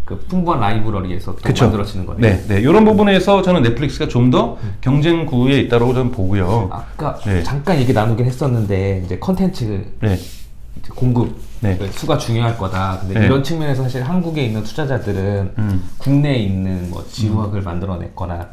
그 풍부한 라이브러리에서 그쵸. 만들어지는 거네요. 네, 네. 이런 부분에서 저는 넷플릭스가 좀 더 경쟁 구에 있다고 저는 보고요. 아까 네. 잠깐 얘기 나누긴 했었는데 이제 컨텐츠 네. 이제 공급 네. 수가 중요할 거다. 근데 네. 이런 측면에서 사실 한국에 있는 투자자들은 국내에 있는 뭐 지우학을 만들어냈거나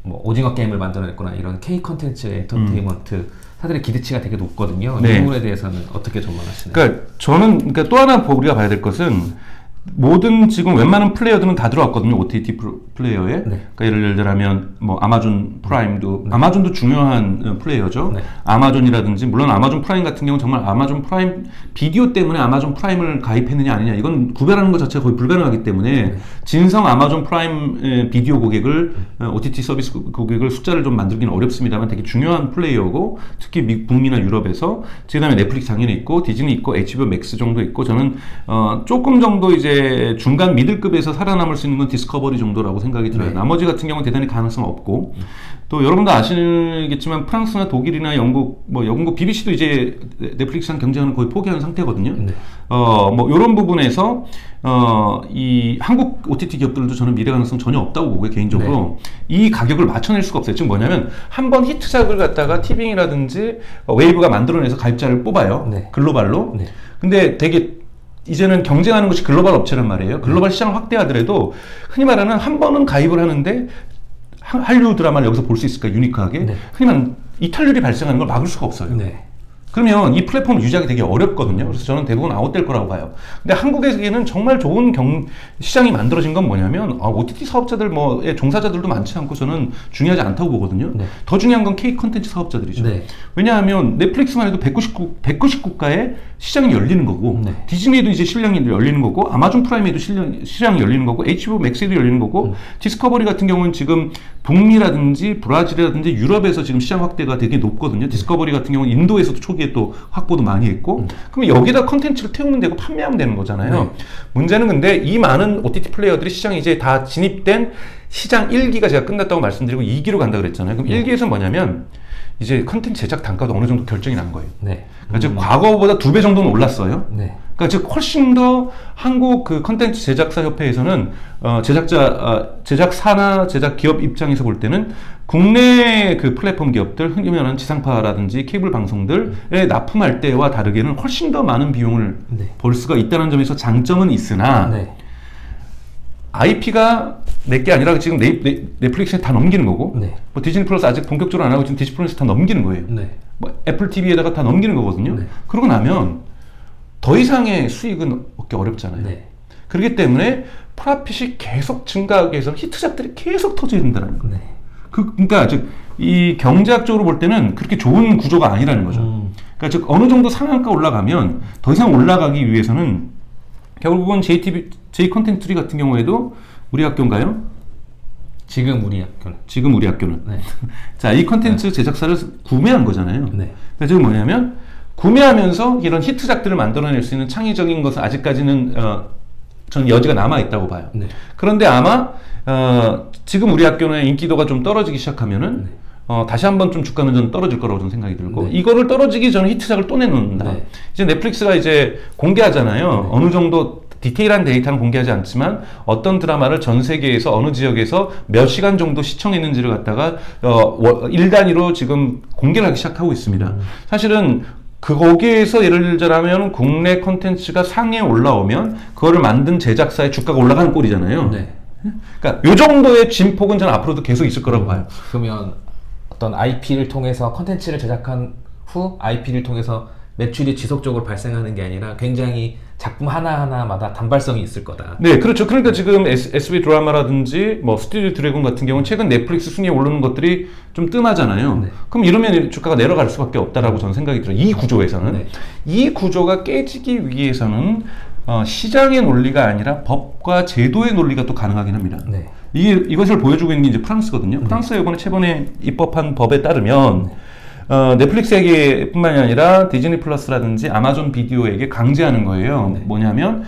뭐 오징어 게임을 만들어냈거나 이런 K 컨텐츠 엔터테인먼트 사들의 기대치가 되게 높거든요. 네. 이 부분에 대해서는 어떻게 전망하시나요? 그러니까 저는 그러니까 또 하나 우리가 봐야 될 것은 모든 지금 웬만한 플레이어들은 다 들어왔거든요. OTT 플레이어에. 네. 그러니까 예를 들자면 뭐 아마존 프라임도 아마존도 중요한 플레이어죠. 네. 아마존이라든지 물론 아마존 프라임 같은 경우는 정말 아마존 프라임 비디오 때문에 아마존 프라임을 가입했느냐 아니냐 이건 구별하는 것 자체가 거의 불가능하기 때문에 진성 아마존 프라임 비디오 고객을 OTT 서비스 고객을 숫자를 좀 만들기는 어렵습니다만 되게 중요한 플레이어고 특히 북미나 유럽에서 그다음에 넷플릭스 당연히 있고 디즈니 있고 HBO 맥스 정도 있고 저는 조금 정도 이제 중간 미들급에서 살아남을 수 있는 건 디스커버리 정도라고 생각이 들어요. 네. 나머지 같은 경우는 대단히 가능성 없고 또 여러분도 아시겠지만 프랑스나 독일이나 영국 뭐 영국 BBC도 이제 넷플릭스랑 경쟁하는 거의 포기한 상태거든요. 네. 뭐 이런 부분에서 이 한국 OTT 기업들도 저는 미래 가능성 전혀 없다고 보고요 개인적으로. 이 가격을 맞춰낼 수가 없어요. 즉 뭐냐면 한번 히트작을 갖다가 티빙이라든지 웨이브가 만들어내서 가입자를 뽑아요. 네. 글로벌로. 네. 근데 되게 이제는 경쟁하는 것이 글로벌 업체란 말이에요. 글로벌 시장을 확대하더라도 흔히 말하는 한 번은 가입을 하는데 한류 드라마를 여기서 볼 수 있을까 유니크하게. 네. 흔히 말하는 이탈률이 발생하는 걸 막을 수가 없어요. 네. 그러면 이 플랫폼을 유지하기 되게 어렵거든요. 그래서 저는 대부분 아웃될 거라고 봐요. 근데 한국에서는 정말 좋은 시장이 만들어진 건 뭐냐면 OTT 사업자들 뭐의 종사자들도 많지 않고 저는 중요하지 않다고 보거든요. 네. 더 중요한 건 K 컨텐츠 사업자들이죠. 네. 왜냐하면 넷플릭스만 해도 190국가에 시장이 열리는 거고 네. 디즈니에도 이제 시장이 열리는 거고 아마존 프라임에도 시장이 열리는 거고 HBO 맥스에도 열리는 거고 디스커버리 같은 경우는 지금 북미라든지 브라질이라든지 유럽에서 지금 시장 확대가 되게 높거든요. 디스커버리 같은 경우는 인도에서도 초기에 또 확보도 많이 했고 그러면 여기다 컨텐츠를 태우면 되고 판매하면 되는 거잖아요. 문제는 근데 이 많은 OTT 플레이어들이 시장에 이제 다 진입된 시장 1기가 제가 끝났다고 말씀드리고 2기로 간다 그랬잖아요. 그럼 1기에서 뭐냐면 이제 컨텐츠 제작 단가도 어느 정도 결정이 난 거예요. 네. 그러니까 즉 과거보다 2배 정도는 올랐어요. 네. 그러니까 즉 훨씬 더 한국 그 컨텐츠 제작사 협회에서는 제작사나 제작 기업 입장에서 볼 때는 국내 그 플랫폼 기업들 흔히 말하는 지상파라든지 케이블 방송들에 납품할 때와 다르게는 훨씬 더 많은 비용을 네. 벌 수가 있다는 점에서 장점은 있으나 네. IP가 내게 아니라 지금 넷플릭스에 다 넘기는 거고 네. 뭐 디즈니 플러스 아직 본격적으로 안 하고 지금 디즈니 플러스 다 넘기는 거예요. 네. 뭐 애플 TV에다가 다 넘기는 거거든요. 네. 그러고 나면 더 이상의 수익은 얻기 어렵잖아요. 네. 그렇기 때문에 프라핏이 계속 증가하기 위해서 히트작들이 계속 터져야 된다는 거예요. 네. 그러니까 즉 이 경제학적으로 볼 때는 그렇게 좋은 구조가 아니라는 거죠. 그러니까 즉 어느 정도 상한가 올라가면 더 이상 올라가기 위해서는 결국은 J 컨텐츠 같은 경우에도 우리 학교인가요? 지금 우리 학교는. 지금 우리 학교는. 네. 자, 이 컨텐츠 제작사를 구매한 거잖아요. 네. 그러니까 지금 뭐냐면 구매하면서 이런 히트작들을 만들어낼 수 있는 창의적인 것은 아직까지는 저는 여지가 남아 있다고 봐요. 네. 그런데 아마 지금 우리 학교는 인기도가 좀 떨어지기 시작하면은 다시 한번 좀 주가는 좀 떨어질 거라고 저는 생각이 들고 네. 이거를 떨어지기 전에 히트작을 또 내놓는다. 네. 이제 넷플릭스가 이제 공개하잖아요. 어느 정도 디테일한 데이터는 공개하지 않지만 어떤 드라마를 전 세계에서 어느 지역에서 몇 시간 정도 시청했는지를 갖다가 일 단위로 지금 공개를 하기 시작하고 있습니다. 사실은 거기에서 예를 들자면 국내 콘텐츠가 상위에 올라오면 그거를 만든 제작사의 주가가 올라가는 꼴이잖아요. 네. 그러니까 요 정도의 진폭은 저는 앞으로도 계속 있을 거라고 봐요. 그러면 어떤 IP를 통해서 컨텐츠를 제작한 후 IP를 통해서 매출이 지속적으로 발생하는 게 아니라 굉장히 작품 하나하나마다 단발성이 있을 거다. 네, 그렇죠. 그러니까 지금 SB 드라마라든지 뭐 스튜디오 드래곤 같은 경우는 최근 넷플릭스 순위에 오르는 것들이 좀 뜸하잖아요. 네. 그럼 이러면 주가가 내려갈 수밖에 없다라고 저는 생각이 들어요. 이 구조에서는. 네. 이 구조가 깨지기 위해서는 시장의 논리가 아니라 법과 제도의 논리가 또 가능하긴 합니다. 네. 이것을 보여주고 있는 게 이제 프랑스거든요. 프랑스가 이번에 최근에 입법한 법에 따르면 넷플릭스에게 뿐만이 아니라 디즈니 플러스라든지 아마존 비디오에게 강제하는 거예요. 네. 뭐냐면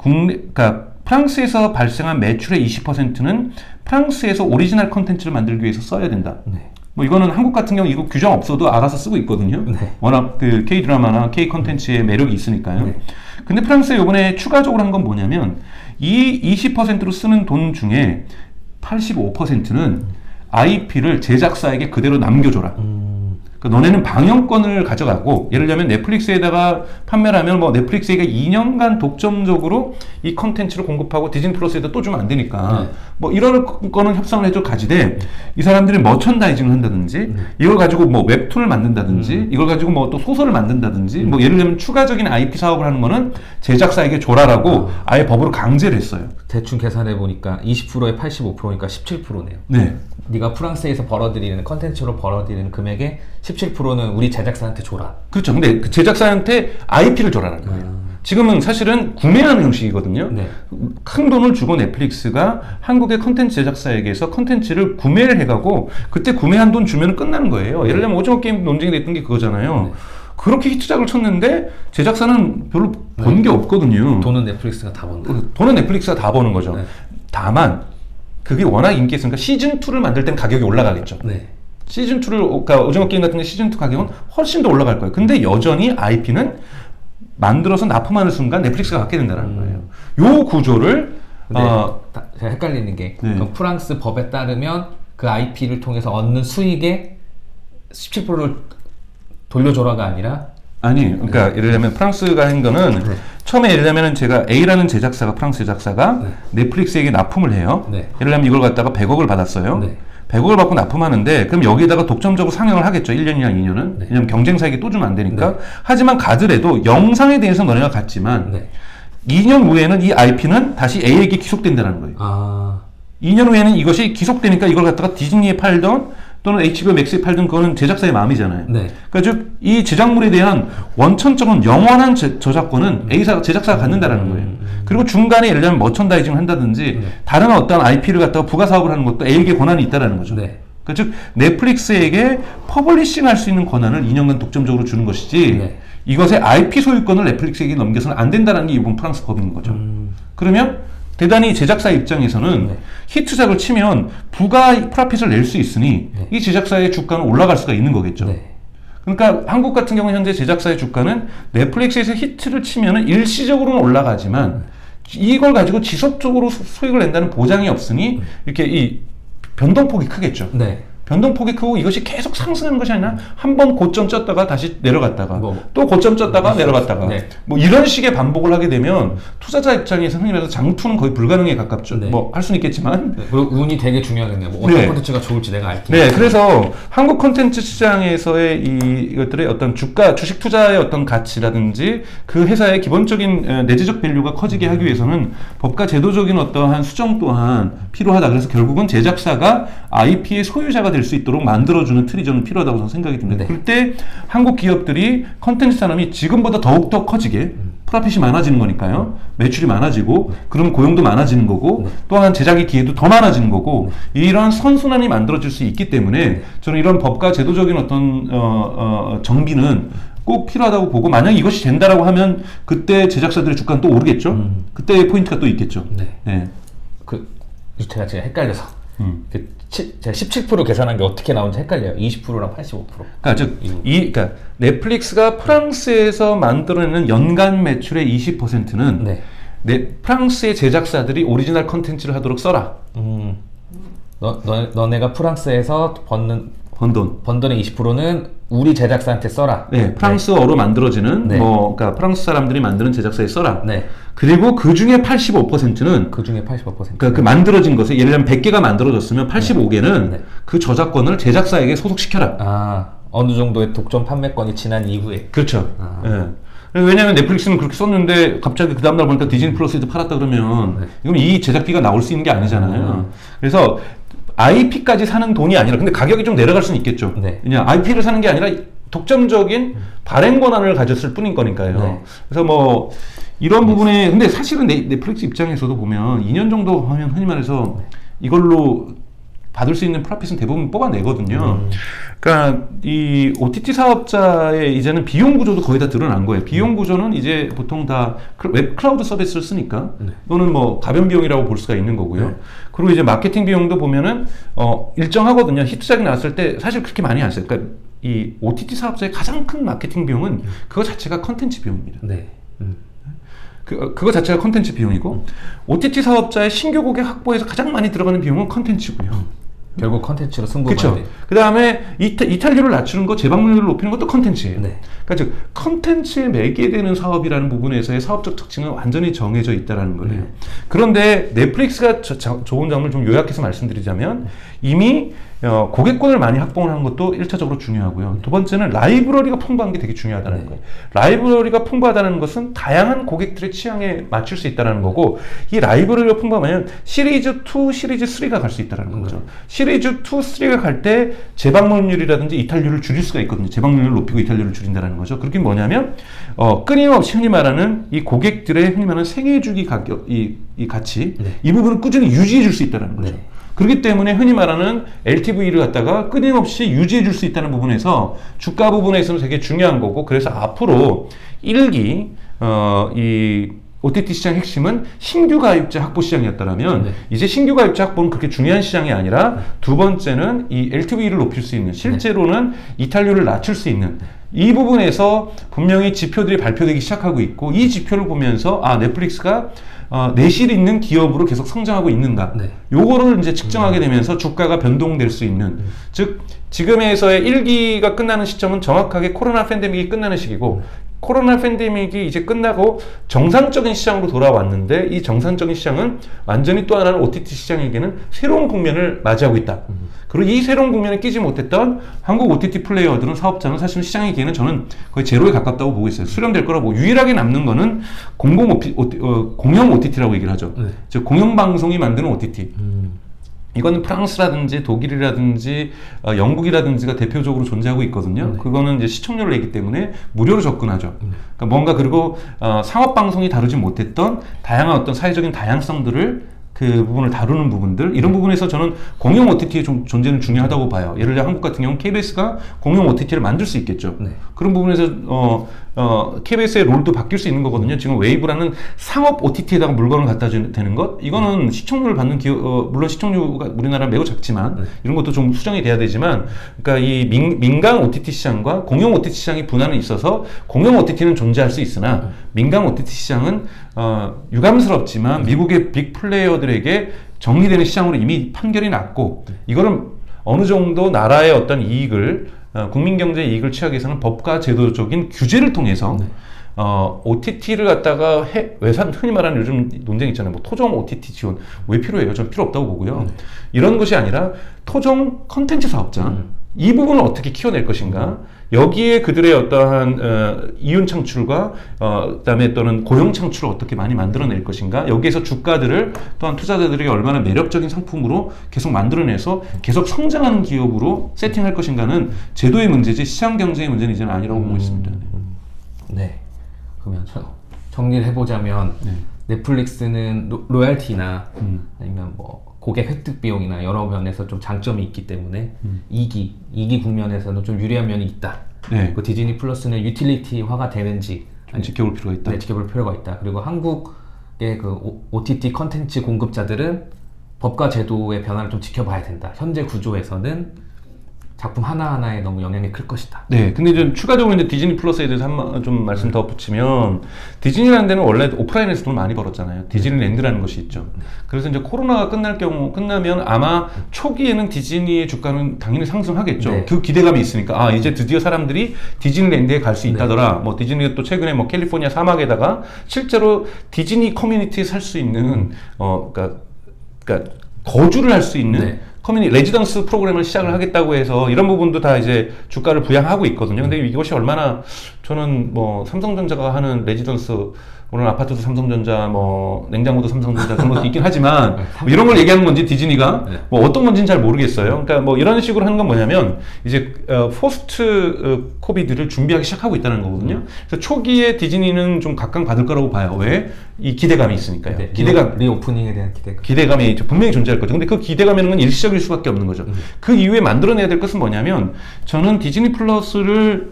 그러니까 프랑스에서 발생한 매출의 20%는 프랑스에서 오리지널 컨텐츠를 만들기 위해서 써야 된다. 네. 뭐 이거는 한국 같은 경우 이거 규정 없어도 알아서 쓰고 있거든요. 네. 워낙 그 K 드라마나 K 컨텐츠의 매력이 있으니까요. 네. 근데 프랑스에 이번에 추가적으로 한 건 뭐냐면 이 20%로 쓰는 돈 중에 85%는 IP를 제작사에게 그대로 남겨줘라. 그러니까 너네는 방영권을 가져가고, 예를 들면 넷플릭스에다가 판매를 하면 뭐 넷플릭스에게 2년간 독점적으로 이 컨텐츠를 공급하고 디즈니 플러스에다 또 주면 안 되니까 네. 뭐 이럴 거는 협상을 해줘 가지되, 이 사람들이 머천다이징을 한다든지 이걸 가지고 뭐 웹툰을 만든다든지 이걸 가지고 뭐 또 소설을 만든다든지 뭐 예를 들면 추가적인 IP 사업을 하는 거는 제작사에게 줘라라고 아예 법으로 강제를 했어요. 대충 계산해 보니까 20%에 85%니까 17%네요. 네. 네가 프랑스에서 벌어들이는 컨텐츠로 벌어들이는 금액의 17%는 우리 제작사한테 줘라. 그렇죠. 근데 그 제작사한테 IP를 줘라는 거예요. 지금은 사실은 구매하는 형식이거든요. 네. 큰 돈을 주고 넷플릭스가 한국의 컨텐츠 제작사에게서 컨텐츠를 구매를 해가고, 그때 구매한 돈 주면 끝나는 거예요. 예를 들면 오징어 게임 논쟁이 됐던 게 그거잖아요. 네. 그렇게 히트작을 쳤는데 제작사는 별로 번 게 없거든요. 돈은 넷플릭스가 다 번다. 돈은 넷플릭스가 다 버는 거죠. 네. 다만 그게 워낙 인기가 있으니까 시즌2를 만들 때는 가격이 올라가겠죠. 네. 시즌2를, 그러니까 오징어 게임 같은 게 시즌2 가격은 훨씬 더 올라갈 거예요. 근데 여전히 IP는 만들어서 납품하는 순간 넷플릭스가 갖게 된다는 거예요. 요 구조를 근데 제가 헷갈리는 게 네. 그럼 프랑스 법에 따르면 그 IP를 통해서 얻는 수익의 17%를 돌려줘라가 아니라 아니, 그러니까 예를 들면 프랑스가 한 거는 처음에 예를 들면 제가 A라는 제작사가, 프랑스 제작사가 넷플릭스에게 납품을 해요. 네. 예를 들면 이걸 갖다가 100억을 받았어요. 네. 100억을 받고 납품하는데 그럼 여기에다가 독점적으로 상영을 하겠죠. 1년이나 2년은. 네. 왜냐면 경쟁사에게 또 주면 안 되니까. 네. 하지만 가더라도 영상에 대해서 너네가 같지만 네. 2년 후에는 이 IP는 다시 A에게 기속된다는 거예요. 아 2년 후에는 이것이 기속되니까 이걸 갖다가 디즈니에 팔던 또는 HBO 맥스에 팔던 그거는 제작사의 마음이잖아요. 네. 그러니까 즉 이 제작물에 대한 원천적인 영원한 저작권은 A사 제작사가 갖는다라는 거예요. 그리고 중간에 예를 들면 머천다이징을 한다든지 다른 어떤 IP를 갖다가 부가 사업을 하는 것도 A에게 권한이 있다라는 거죠. 네. 그러니까 즉 넷플릭스에게 퍼블리싱할 수 있는 권한을 2년간 독점적으로 주는 것이지 네. 이것의 IP 소유권을 넷플릭스에게 넘겨서는 안 된다는 게 이번 프랑스 법인 거죠. 그러면 대단히 제작사 입장에서는 네. 히트작을 치면 부가 프라핏을 낼 수 있으니 네. 이 제작사의 주가는 올라갈 수가 있는 거겠죠. 네. 그러니까 한국 같은 경우는 현재 제작사의 주가는 넷플릭스에서 히트를 치면은 일시적으로는 올라가지만 이걸 가지고 지속적으로 수익을 낸다는 보장이 없으니 이렇게 이 변동폭이 크겠죠. 네. 변동폭이 크고 이것이 계속 상승하는 것이 아니라 한 번 고점 쪘다가 다시 내려갔다가 또 고점 쪘다가 내려갔다가 네. 뭐 이런 식의 반복을 하게 되면 투자자 입장에서 흔히 말해서 장투는 거의 불가능에 가깝죠. 네. 뭐 할 수는 있겠지만 네. 그리고 운이 되게 중요하겠네요. 뭐 어떤 네. 콘텐츠가 좋을지 내가 알기. 네, 그래서 한국 콘텐츠 시장에서의 이것들의 어떤 주식 투자의 어떤 가치라든지 그 회사의 기본적인 내재적 밸류가 커지게 하기 위해서는 법과 제도적인 어떠한 수정 또한 필요하다. 그래서 결국은 제작사가 IP의 소유자가 될 수 있도록 만들어주는 틀이 저는 필요하다고 저는 생각이 듭니다. 네. 그때 한국 기업들이 콘텐츠 산업이 지금보다 더욱더 커지게 프라핏이 많아지는 거니까요. 매출이 많아지고 그럼 고용도 많아지는 거고 또한 제작의 기회도 더 많아지는 거고 이런 선순환이 만들어질 수 있기 때문에 저는 이런 법과 제도적인 어떤 정비는 꼭 필요하다고 보고 만약 이것이 된다라고 하면 그때 제작사들의 주가는 또 오르겠죠. 그때의 포인트가 또 있겠죠. 네. 네. 제가 헷갈려서 제가 17% 계산한 게 어떻게 나오는지 헷갈려요. 20%랑 85%. 그러니까 그러니까 넷플릭스가 프랑스에서 만들어내는 연간 매출의 20%는 네. 프랑스의 제작사들이 오리지널 컨텐츠를 하도록 써라. 너네가 프랑스에서 번 돈의 20%는 우리 제작사한테 써라. 네, 프랑스어로 만들어지는 네. 그러니까 프랑스 사람들이 만드는 제작사에 써라. 네. 그리고 그 중에 85%는 그 중에 85%. 그 만들어진 것에 예를 들면 100개가 만들어졌으면 85개는 네. 그 저작권을 제작사에게 소속시켜라. 아, 어느 정도의 독점 판매권이 지난 이후에. 그렇죠. 예. 왜냐하면 넷플릭스는 그렇게 썼는데 갑자기 그 다음날 보니까 디즈니 플러스에도 팔았다 그러면 이건 이 제작비가 나올 수 있는 게 아니잖아요. 그래서 IP까지 사는 돈이 아니라 근데 가격이 좀 내려갈 수는 있겠죠. 네. 그냥 IP를 사는 게 아니라 독점적인 발행 권한을 가졌을 뿐인 거니까요. 네. 그래서 뭐 이런 부분에 근데 사실은 넷플릭스 입장에서도 보면 2년 정도 하면 흔히 말해서 이걸로 받을 수 있는 프로핏은 대부분 뽑아내거든요. 그러니까 이 OTT 사업자의 이제는 비용 구조도 거의 다 드러난 거예요. 비용 구조는 이제 보통 다 웹 클라우드 서비스를 쓰니까 또는 뭐 가변 비용이라고 볼 수가 있는 거고요. 그리고 이제 마케팅 비용도 보면은 일정하거든요. 히트작이 나왔을 때 사실 그렇게 많이 안 써요. 그러니까 이 OTT 사업자의 가장 큰 마케팅 비용은 그거 자체가 컨텐츠 비용입니다. 네. 그거 자체가 컨텐츠 비용이고 OTT 사업자의 신규 고객 확보에서 가장 많이 들어가는 비용은 컨텐츠고요. 결국 컨텐츠로 승부해야 그렇죠. 돼. 그 다음에 이탈률을 낮추는 거, 재방문율을 높이는 것도 컨텐츠예요. 네. 그러니까 즉 컨텐츠에 매개되는 사업이라는 부분에서의 사업적 특징은 완전히 정해져 있다라는 거예요. 그런데 넷플릭스가 좋은 점을 좀 요약해서 말씀드리자면 이미 고객권을 많이 확보를 하는 것도 1차적으로 중요하고요. 두 번째는 라이브러리가 풍부한 게 되게 중요하다는 거예요. 라이브러리가 풍부하다는 것은 다양한 고객들의 취향에 맞출 수 있다는 거고, 이 라이브러리가 풍부하면 시리즈 2, 시리즈 3가 갈 수 있다는 거죠. 시리즈 2, 3가 갈 때 재방문율이라든지 이탈률을 줄일 수가 있거든요. 재방문율을 높이고 이탈률을 줄인다는 거죠. 그게 뭐냐면 끊임없이 흔히 말하는 이 고객들의 흔히 말하는 생애주기 가격, 이 가치, 이 부분을 꾸준히 유지해 줄 수 있다는 거죠. 그렇기 때문에 흔히 말하는 LTV를 갖다가 끊임없이 유지해 줄 수 있다는 부분에서 주가 부분에서는 되게 중요한 거고, 그래서 앞으로 1기 이 OTT 시장 핵심은 신규 가입자 확보 시장이었다면 이제 신규 가입자 확보는 그렇게 중요한 시장이 아니라 두 번째는 이 LTV를 높일 수 있는, 실제로는 이탈률을 낮출 수 있는 이 부분에서 분명히 지표들이 발표되기 시작하고 있고, 이 지표를 보면서 넷플릭스가 내실 있는 기업으로 계속 성장하고 있는가, 요거를 이제 측정하게 되면서 주가가 변동될 수 있는, 즉 지금에서의 1기가 끝나는 시점은 정확하게 코로나 팬데믹이 끝나는 시기고, 코로나 팬데믹이 이제 끝나고 정상적인 시장으로 돌아왔는데, 이 정상적인 시장은 완전히 또 하나는 OTT 시장에게는 새로운 국면을 맞이하고 있다. 그리고 이 새로운 국면에 끼지 못했던 한국 OTT 플레이어들은, 사업자는 사실은 시장에게는 저는 거의 제로에 가깝다고 보고 있어요. 수렴될 거라고. 유일하게 남는 거는 공영 OTT라고 얘기를 하죠. 즉 공영방송이 만드는 OTT. 이거는 프랑스라든지 독일이라든지 영국이라든지가 대표적으로 존재하고 있거든요. 그거는 이제 시청률을 내기 때문에 무료로 접근하죠. 그러니까 뭔가, 그리고 상업방송이 다루지 못했던 다양한 어떤 사회적인 다양성들을, 그 부분을 다루는 부분들, 이런 부분에서 저는 공영 OTT의 존재는 중요하다고 봐요. 예를 들어 한국 같은 경우는 KBS가 공영 OTT를 만들 수 있겠죠. 그런 부분에서 KBS의 롤도 바뀔 수 있는 거거든요. 지금 웨이브라는 상업 OTT에다가 물건을 갖다 되는 것, 이거는 시청률을 받는 기업, 물론 시청률가 우리나라 매우 작지만 이런 것도 좀 수정이 돼야 되지만, 그러니까 이 민간 OTT 시장과 공영 OTT 시장이 분할은 있어서 공영 OTT는 존재할 수 있으나 민간 OTT 시장은 유감스럽지만 미국의 빅 플레이어들에게 정리되는 시장으로 이미 판결이 났고, 이거는 어느 정도 나라의 어떤 이익을, 국민 경제 이익을 취하기 위해서는 법과 제도적인 규제를 통해서 OTT를 갖다가 외산, 흔히 말하는 요즘 논쟁 있잖아요. 뭐 토종 OTT 지원 왜 필요해요? 저는 필요 없다고 보고요. 이런 것이 아니라 토종 컨텐츠 사업자, 이 부분을 어떻게 키워낼 것인가, 여기에 그들의 어떠한 이윤 창출과 그다음에 또는 고용 창출을 어떻게 많이 만들어낼 것인가, 여기에서 주가들을 또한 투자자들에게 얼마나 매력적인 상품으로 계속 만들어내서 계속 성장하는 기업으로 세팅할 것인가는 제도의 문제지 시장 경쟁의 문제는 이제는 아니라고 보고 있습니다. 네. 그러면 정리를 해보자면 넷플릭스는 로얄티나 아니면 뭐 고객 획득 비용이나 여러 면에서 좀 장점이 있기 때문에 2기 국면에서는 좀 유리한 면이 있다. 그 디즈니 플러스는 유틸리티화가 되는지 지켜볼 필요가 있다. 네, 지켜볼 필요가 있다. 그리고 한국의 그 OTT 컨텐츠 공급자들은 법과 제도의 변화를 좀 지켜봐야 된다. 현재 구조에서는 작품 하나하나에 너무 영향이 클 것이다. 네, 근데 좀 추가적으로 이제 디즈니 플러스에 대해서 좀 말씀 더 붙이면, 디즈니라는 데는 원래 오프라인에서 돈을 많이 벌었잖아요. 디즈니랜드라는 것이 있죠. 그래서 이제 코로나가 끝나면 아마 초기에는 디즈니의 주가는 당연히 상승하겠죠. 그 기대감이 있으니까, 이제 드디어 사람들이 디즈니랜드에 갈 수 있다더라. 뭐 디즈니가 또 최근에 뭐 캘리포니아 사막에다가 실제로 디즈니 커뮤니티에 살 수 있는 그러니까 거주를 할 수 있는 레지던스 프로그램을 시작을 하겠다고 해서 이런 부분도 다 이제 주가를 부양하고 있거든요. 근데 이것이 얼마나, 저는 뭐 삼성전자가 하는 레지던스, 물론 아파트도 삼성전자, 뭐 냉장고도 삼성전자 그런 것도 있긴 하지만 뭐 이런 걸 얘기하는 건지 디즈니가 뭐 어떤 건지는 잘 모르겠어요. 그러니까 뭐 이런 식으로 하는 건 뭐냐면 이제 포스트 코비드를 준비하기 시작하고 있다는 거거든요. 그래서 초기에 디즈니는 좀 각광받을 거라고 봐요. 왜? 이 기대감이 있으니까요. 기대감, 리오프닝에 대한 기대감이 분명히 존재할 거죠. 근데 그 기대감이라는 건 일시적일 버릴 수밖에 없는 거죠. 그 이후에 만들어내야 될 것은 뭐냐면 저는 디즈니 플러스를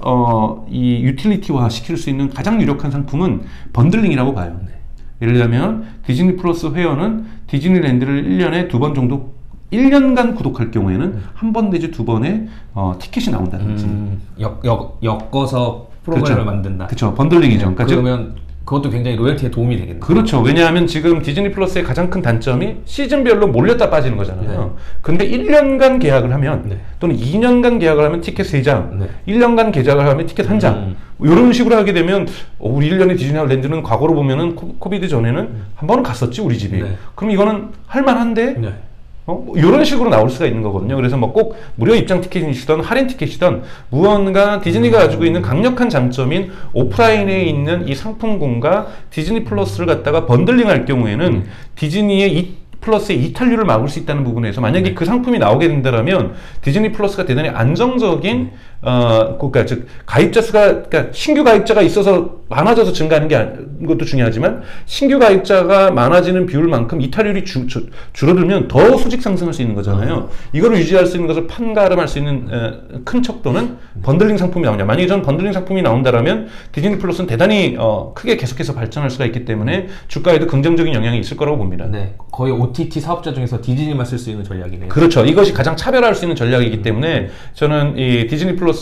이 유틸리티화 시킬 수 있는 가장 유력한 상품은 번들링이라고 봐요. 예를 들면 디즈니 플러스 회원은 디즈니랜드를 1년에 2번 정도 1년간 구독할 경우에는 한 번 내지 2번의 티켓이 나온다든지 엮어서 프로그램을 만든다. 그렇죠. 번들링이죠. 그러니까 그러면 그것도 굉장히 로열티에 도움이 되겠네요. 그렇죠. 왜냐하면 지금 디즈니 플러스의 가장 큰 단점이 시즌별로 몰렸다 빠지는 거잖아요. 근데 1년간 계약을 하면 또는 2년간 계약을 하면 티켓 3장, 1년간 계약을 하면 티켓 1장 이런 식으로 하게 되면 우리 1년에 디즈니랜드는 과거로 보면은 코비드 전에는 한 번은 갔었지 우리 집이. 그럼 이거는 할만한데 이런 식으로 나올 수가 있는 거거든요. 그래서 뭐 꼭 무료 입장 티켓이시던 할인 티켓이던 무언가 디즈니가 가지고 있는 강력한 장점인 오프라인에 있는 이 상품군과 디즈니 플러스를 갖다가 번들링할 경우에는 디즈니의 플러스의 이탈률을 막을 수 있다는 부분에서 만약에 그 상품이 나오게 된다면 디즈니 플러스가 대단히 안정적인 그러니까 즉 가입자 수가 그러니까 신규 가입자가 있어서 많아져서 증가하는 것도 중요하지만 신규 가입자가 많아지는 비율만큼 이탈률이 줄어들면 더 수직 상승할 수 있는 거잖아요. 이거를 유지할 수 있는 것을 판가름할 수 있는 큰 척도는 번들링 상품이 나오냐. 만약에 전 번들링 상품이 나온다라면 디즈니 플러스는 대단히 크게 계속해서 발전할 수가 있기 때문에 주가에도 긍정적인 영향이 있을 거라고 봅니다. 네, 거의 OTT 사업자 중에서 디즈니만 쓸 수 있는 전략이네요. 그렇죠. 이것이 가장 차별화할 수 있는 전략이기 때문에 저는 이 디즈니 플러스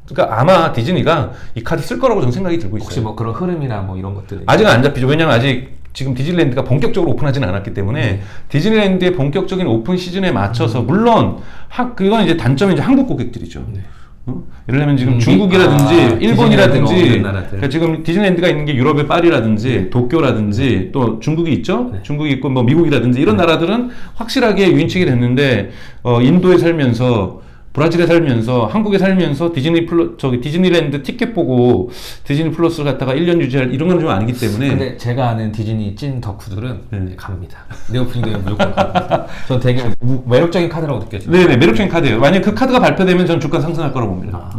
그러니까 아마 디즈니가 이 카드 쓸 거라고 저는 생각이 들고 있어요. 혹시 뭐 그런 흐름이나 뭐 이런 것들은 아직은 안 잡히죠. 왜냐면 아직 지금 디즈니랜드가 본격적으로 오픈하지는 않았기 때문에 디즈니랜드의 본격적인 오픈 시즌에 맞춰서 물론 그건 이제 단점이 이제 한국 고객들이죠. 예를 들면 지금 중국이라든지 일본이라든지 그러니까 지금 디즈니랜드가 있는 게 유럽의 파리라든지 도쿄라든지 또 중국이 있죠. 중국이 있고 뭐 미국이라든지 이런 나라들은 확실하게 유인책이 됐는데 인도에 살면서 브라질에 살면서 한국에 살면서 디즈니랜드 티켓 보고 디즈니 플러스를 갖다가 1년 유지할 이런 건 좀 아니기 때문에. 근데 제가 아는 디즈니 찐 덕후들은 갑니다. 네오프닝 되면 무조건 갑니다. 전 되게 매력적인 카드라고 느껴져요. 네네, 매력적인 카드예요. 만약 그 카드가 발표되면 저는 주가 상승할 거라고 봅니다.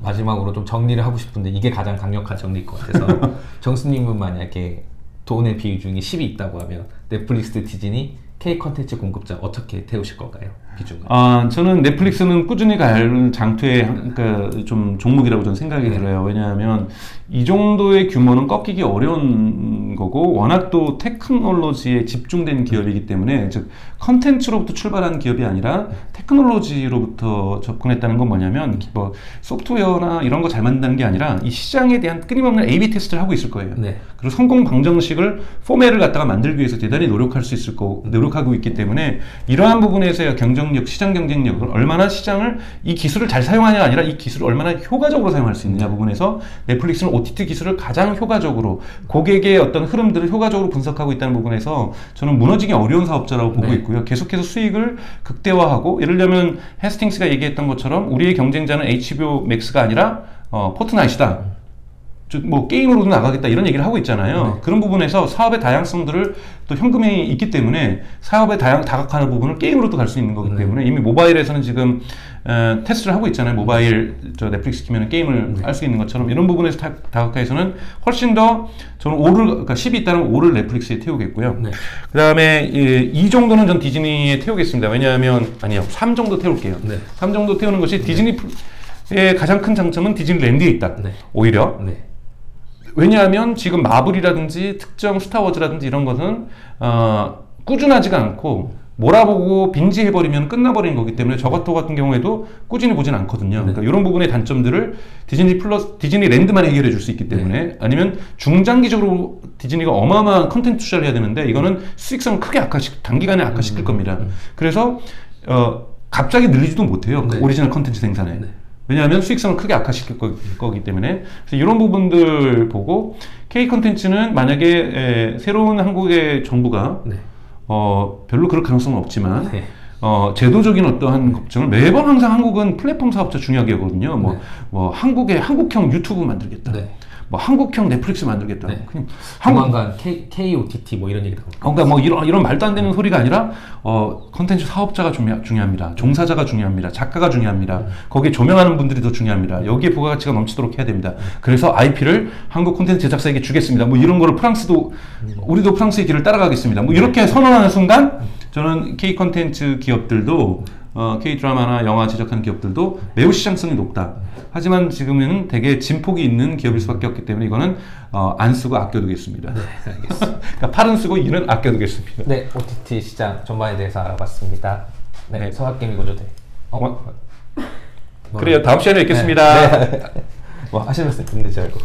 마지막으로 좀 정리를 하고 싶은데 이게 가장 강력한 정리일 것 같아서 정수님은 만약에 돈의 비중이 10이 있다고 하면 넷플릭스, 디즈니, K 컨텐츠 공급자 어떻게 태우실 건가요? 비중을? 저는 넷플릭스는 꾸준히 갈 장투의 그러니까 좀 종목이라고 저는 생각이 들어요. 왜냐하면 이 정도의 규모는 꺾이기 어려운 거고 워낙 또 테크놀로지에 집중된 기업이기 때문에 즉 컨텐츠로부터 출발한 기업이 아니라 테크놀로지로부터 접근했다는 건 뭐냐면 뭐 소프트웨어나 이런 거 잘 만든다는 게 아니라 이 시장에 대한 끊임없는 A/B 테스트를 하고 있을 거예요. 그리고 성공 방정식을 포맷을 갖다가 만들기 위해서 대단히 노력할 수 있을 거고 노력하고 있기 때문에 이러한 부분에서의 경쟁력, 시장 경쟁력을 얼마나 시장을 이 기술을 잘 사용하냐가 아니라 이 기술을 얼마나 효과적으로 사용할 수 있느냐 부분에서 넷플릭스는 OTT 기술을 가장 효과적으로 고객의 어떤 흐름들을 효과적으로 분석하고 있다는 부분에서 저는 무너지기 어려운 사업자라고 보고 있고요. 계속해서 수익을 극대화하고 예를 들면 헤스팅스가 얘기했던 것처럼 우리의 경쟁자는 HBO 맥스가 아니라 포트나잇이다. 즉 뭐 게임으로도 나가겠다 이런 얘기를 하고 있잖아요. 그런 부분에서 사업의 다양성들을 또 현금이 있기 때문에 사업의 다각화하는 부분을 게임으로도 갈 수 있는 거기 때문에 이미 모바일에서는 지금 테스트를 하고 있잖아요. 모바일 넷플릭스 키면 게임을 할 수 있는 것처럼 이런 부분에서 다각화에서는 훨씬 더 저는 그러니까 10이 있다면 5를 넷플릭스에 태우겠고요. 그 다음에 이 정도는 전 디즈니에 태우겠습니다. 왜냐하면 아니요 3 정도 태울게요. 3 정도 태우는 것이 디즈니의 가장 큰 장점은 디즈니랜드에 있다. 오히려 왜냐하면 지금 마블이라든지 특정 스타워즈라든지 이런 것은 꾸준하지가 않고 몰아보고 빈지해버리면 끝나버리는 거기 때문에 저 같은 경우에도 꾸준히 보진 않거든요. 그러니까 이런 부분의 단점들을 디즈니랜드만 해결해 줄 수 있기 때문에 아니면 중장기적으로 디즈니가 어마어마한 컨텐츠 투자를 해야 되는데 이거는 수익성을 크게 단기간에 악화시킬 겁니다. 그래서 갑자기 늘리지도 못해요. 그 오리지널 컨텐츠 생산에. 왜냐하면 수익성을 크게 악화시킬 거기 때문에 그래서 이런 부분들 보고 K 컨텐츠는 만약에 새로운 한국의 정부가 별로 그럴 가능성은 없지만 제도적인 어떠한 걱정을 매번 항상 한국은 플랫폼 사업자 중요하게 하거든요. 뭐 한국형 유튜브 만들겠다. 뭐 한국형 넷플릭스 만들겠다. 그냥 조만간 KOTT 뭐 이런 얘기 나옵니다. 그러니까 뭐 이런 말도 안 되는 소리가 아니라 컨텐츠 사업자가 중요합니다. 종사자가 중요합니다. 작가가 중요합니다. 거기에 조명하는 분들이 더 중요합니다. 여기에 부가가치가 넘치도록 해야 됩니다. 그래서 IP를 한국 콘텐츠 제작사에게 주겠습니다. 뭐 이런 거를 우리도 프랑스의 길을 따라가겠습니다. 뭐 이렇게 선언하는 순간 저는 K 컨텐츠 기업들도 K 드라마나 영화 제작하는 기업들도 매우 시장성이 높다. 하지만 지금은 되게 진폭이 있는 기업일 수밖에 없기 때문에 이거는 안 쓰고 아껴두겠습니다. 네, 알겠습니다. 그러니까 팔은 쓰고 이는 아껴두겠습니다. 네, OTT 시장 전반에 대해서 알아봤습니다. 네, 네. 서학개미 고조대. 그래요. 다음 시간에 뵙겠습니다. 네. 뭐 하실 말씀 있는지 알고.